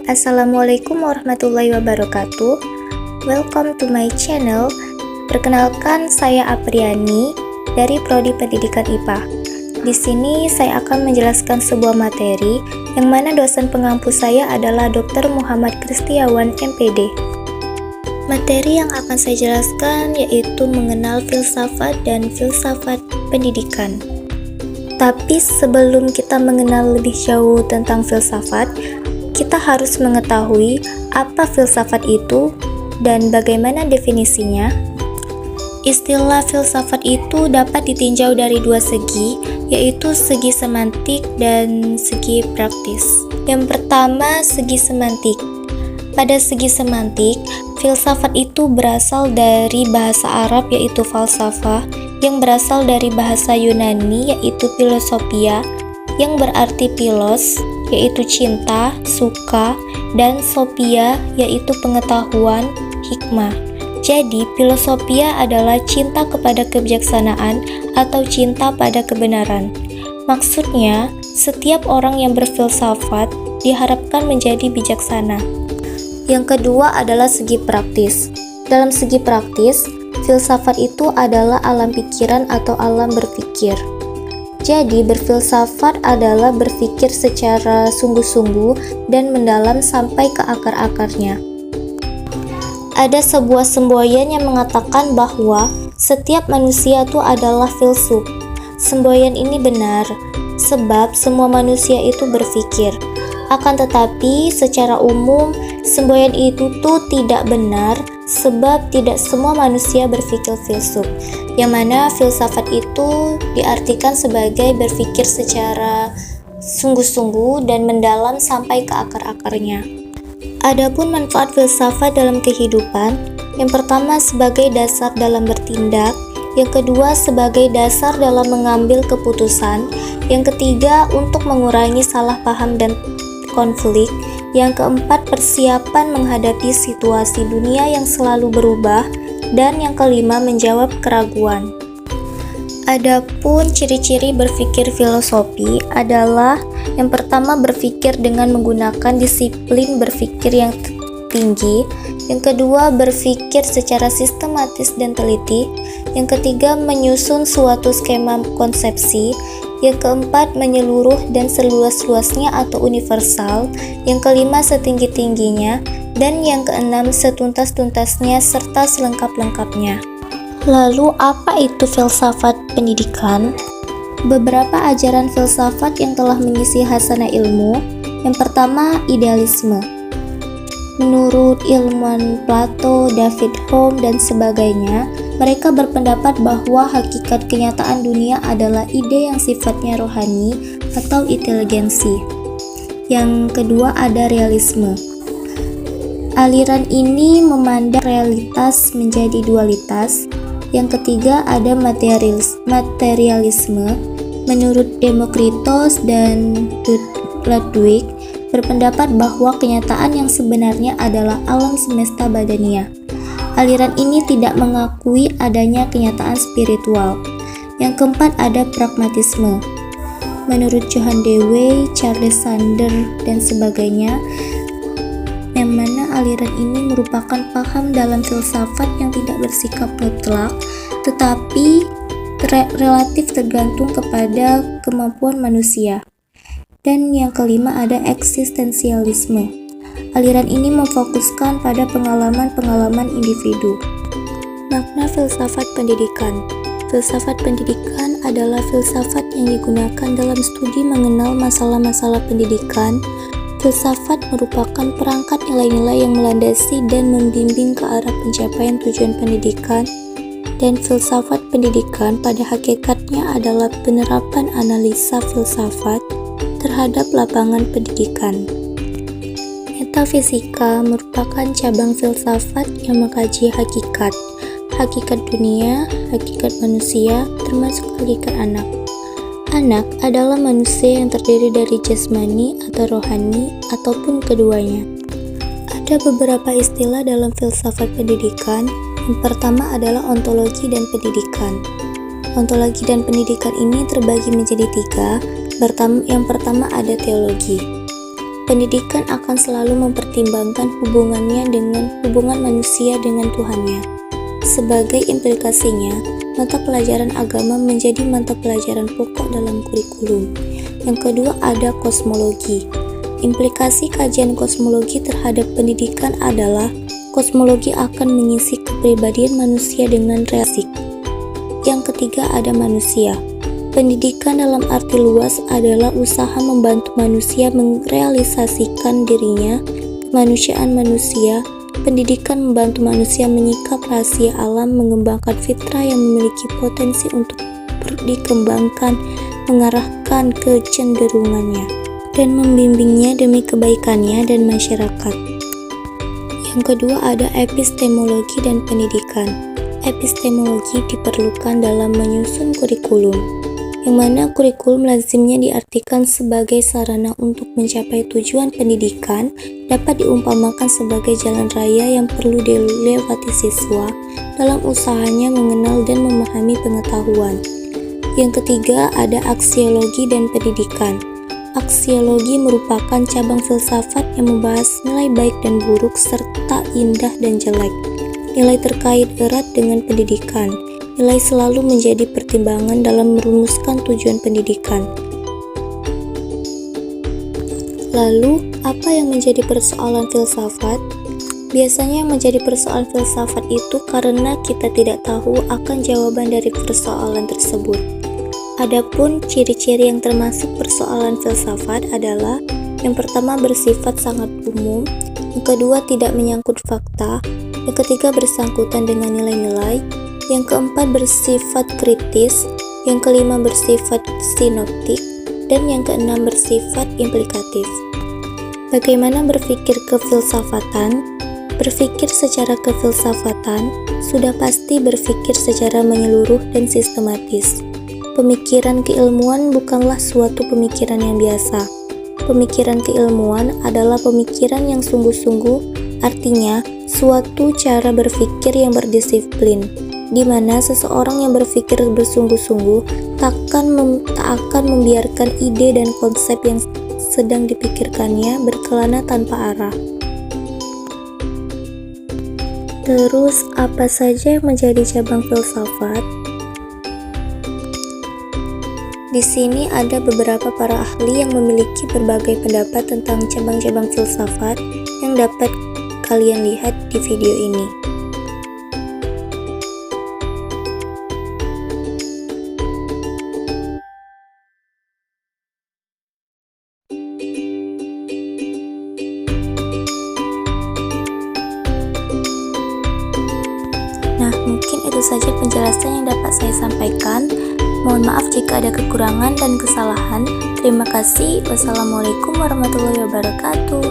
Assalamualaikum warahmatullahi wabarakatuh. Welcome to my channel. Perkenalkan, saya Apriani dari Prodi Pendidikan IPA. Di sini saya akan menjelaskan sebuah materi yang mana dosen pengampu saya adalah Dr. Muhammad Kristiawan, MPD. Materi yang akan saya jelaskan yaitu mengenal filsafat dan filsafat pendidikan. Tapi sebelum kita mengenal lebih jauh tentang filsafat, kita harus mengetahui apa filsafat itu dan bagaimana definisinya. Istilah filsafat itu dapat ditinjau dari dua segi, yaitu segi semantik dan segi praktis. Yang pertama, segi semantik. Pada segi semantik, filsafat itu berasal dari bahasa Arab yaitu falsafah, yang berasal dari bahasa Yunani yaitu philosophia, yang berarti philos yaitu cinta, suka, dan sophia yaitu pengetahuan, hikmah. Jadi, philosophia adalah cinta kepada kebijaksanaan atau cinta pada kebenaran. Maksudnya, setiap orang yang berfilsafat diharapkan menjadi bijaksana. Yang kedua adalah segi praktis. Dalam segi praktis, filsafat itu adalah alam pikiran atau alam berpikir. Jadi, berfilsafat adalah berpikir secara sungguh-sungguh dan mendalam sampai ke akar-akarnya. Ada sebuah semboyan yang mengatakan bahwa setiap manusia itu adalah filsuf. Semboyan ini benar, sebab semua manusia itu berpikir. Akan tetapi, secara umum, semboyan itu tuh tidak benar, sebab tidak semua manusia berpikir filsuf, yang mana filsafat itu diartikan sebagai berpikir secara sungguh-sungguh dan mendalam sampai ke akar-akarnya. Adapun manfaat filsafat dalam kehidupan, yang pertama sebagai dasar dalam bertindak, yang kedua sebagai dasar dalam mengambil keputusan, yang ketiga untuk mengurangi salah paham dan konflik, yang keempat persiapan menghadapi situasi dunia yang selalu berubah, dan yang kelima menjawab keraguan. Adapun ciri-ciri berpikir filosofi adalah yang pertama berpikir dengan menggunakan disiplin berpikir yang tinggi, yang kedua berpikir secara sistematis dan teliti, yang ketiga menyusun suatu skema konsepsi, yang keempat menyeluruh dan seluas-luasnya atau universal, yang kelima setinggi-tingginya, dan yang keenam setuntas-tuntasnya serta selengkap-lengkapnya. Lalu apa itu filsafat pendidikan? Beberapa ajaran filsafat yang telah mengisi hasanah ilmu. Yang pertama, idealisme. Menurut ilmuwan Plato, David Hume, dan sebagainya, mereka berpendapat bahwa hakikat kenyataan dunia adalah ide yang sifatnya rohani atau inteligensi. Yang kedua ada realisme. Aliran ini memandang realitas menjadi dualitas. Yang ketiga ada materialisme. Menurut Demokritos dan Ludwig berpendapat bahwa kenyataan yang sebenarnya adalah alam semesta badania. Aliran ini tidak mengakui adanya kenyataan spiritual. Yang keempat ada pragmatisme. Menurut Johann Dewey, Charles Sanders, dan sebagainya, yang mana aliran ini merupakan paham dalam filsafat yang tidak bersikap mutlak, tetapi relatif tergantung kepada kemampuan manusia. Dan yang kelima ada eksistensialisme. Aliran ini memfokuskan pada pengalaman-pengalaman individu. Makna filsafat pendidikan. Filsafat pendidikan adalah filsafat yang digunakan dalam studi mengenal masalah-masalah pendidikan. Filsafat merupakan perangkat nilai-nilai yang melandasi dan membimbing ke arah pencapaian tujuan pendidikan. Dan filsafat pendidikan pada hakikatnya adalah penerapan analisa filsafat terhadap lapangan pendidikan. Metafisika merupakan cabang filsafat yang mengkaji hakikat dunia, hakikat manusia, termasuk hakikat anak. Anak adalah manusia yang terdiri dari jasmani atau rohani ataupun keduanya. Ada beberapa istilah dalam filsafat pendidikan. Yang pertama adalah ontologi dan pendidikan. Ontologi dan pendidikan ini terbagi menjadi tiga. Yang pertama ada teologi. Pendidikan akan selalu mempertimbangkan hubungannya dengan hubungan manusia dengan Tuhannya. Sebagai implikasinya, mata pelajaran agama menjadi mata pelajaran pokok dalam kurikulum. Yang kedua ada kosmologi. Implikasi kajian kosmologi terhadap pendidikan adalah kosmologi akan mengisi kepribadian manusia dengan realistik. Yang ketiga ada manusia. Pendidikan dalam arti luas adalah usaha membantu manusia merealisasikan dirinya, kemanusiaan manusia. Pendidikan membantu manusia menyikap rahasia alam, mengembangkan fitrah yang memiliki potensi untuk dikembangkan, mengarahkan kecenderungannya, dan membimbingnya demi kebaikannya dan masyarakat. Yang kedua ada epistemologi dan pendidikan. Epistemologi diperlukan dalam menyusun kurikulum, yang mana kurikulum lazimnya diartikan sebagai sarana untuk mencapai tujuan pendidikan, dapat diumpamakan sebagai jalan raya yang perlu dilewati siswa dalam usahanya mengenal dan memahami pengetahuan. Yang ketiga ada aksiologi dan pendidikan. Aksiologi merupakan cabang filsafat yang membahas nilai baik dan buruk serta indah dan jelek. Nilai terkait erat dengan pendidikan. Nilai selalu menjadi pertimbangan dalam merumuskan tujuan pendidikan. Lalu, apa yang menjadi persoalan filsafat? Biasanya yang menjadi persoalan filsafat itu karena kita tidak tahu akan jawaban dari persoalan tersebut. Adapun ciri-ciri yang termasuk persoalan filsafat adalah yang pertama bersifat sangat umum, yang kedua tidak menyangkut fakta, yang ketiga bersangkutan dengan nilai-nilai, yang keempat bersifat kritis, yang kelima bersifat sinoptik, dan yang keenam bersifat implikatif. Bagaimana berpikir kefilsafatan? Berpikir secara kefilsafatan sudah pasti berpikir secara menyeluruh dan sistematis. Pemikiran keilmuan bukanlah suatu pemikiran yang biasa. Pemikiran keilmuan adalah pemikiran yang sungguh-sungguh, artinya suatu cara berpikir yang berdisiplin, di mana seseorang yang berpikir bersungguh-sungguh tak akan membiarkan ide dan konsep yang sedang dipikirkannya berkelana tanpa arah. Terus, apa saja yang menjadi cabang filsafat? Di sini ada beberapa para ahli yang memiliki berbagai pendapat tentang cabang-cabang filsafat yang dapat kalian lihat di video ini. Nah, mungkin itu saja penjelasan yang dapat saya sampaikan. Mohon maaf jika ada kekurangan dan kesalahan. Terima kasih. Wassalamualaikum warahmatullahi wabarakatuh.